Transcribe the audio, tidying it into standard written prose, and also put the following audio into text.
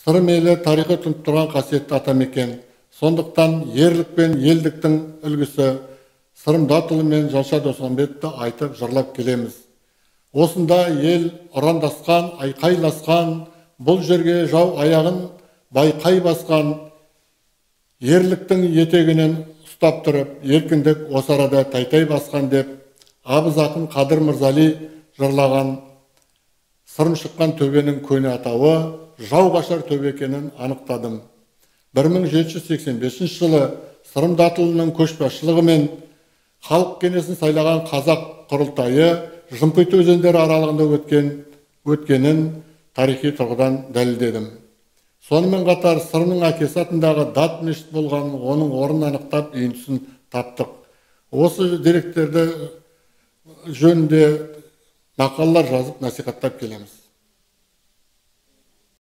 Сырым елі тарихы тұнып тұрған қасиетті атамекен. Сондықтан ерлік пен елдіктің үлгісі Сырым Датұлы мен Жанша Досмамбетті айтып жырлап келеміз. Осында ел ұрандасқан, айқайласқан, бұл жерге жау аяғын байқай басқан, ерліктің етегінен ұстап тұрып, еркіндік осы арада тайтай басқан деп, Абыз ақын Қадыр Мырзали жырлаған Сырым шыққан төбенің көне атауы жау қашар төбе екенін анықтадым. 1785 жылы Сырым Датұлының көшбасшылығымен халық кеңесін сайлаған қазақ құрылтайы Жымпиты өзендері аралығында өткенін тарихи тұрғыдан дәлелдедім. Сонымен қатар Сырымның әкесі атындағы Дат мешіт болғанын, оның орнын анықтап үйіндісін таптық. Осы деректерді жөнінде мақалалар жазып насихаттап келеміз.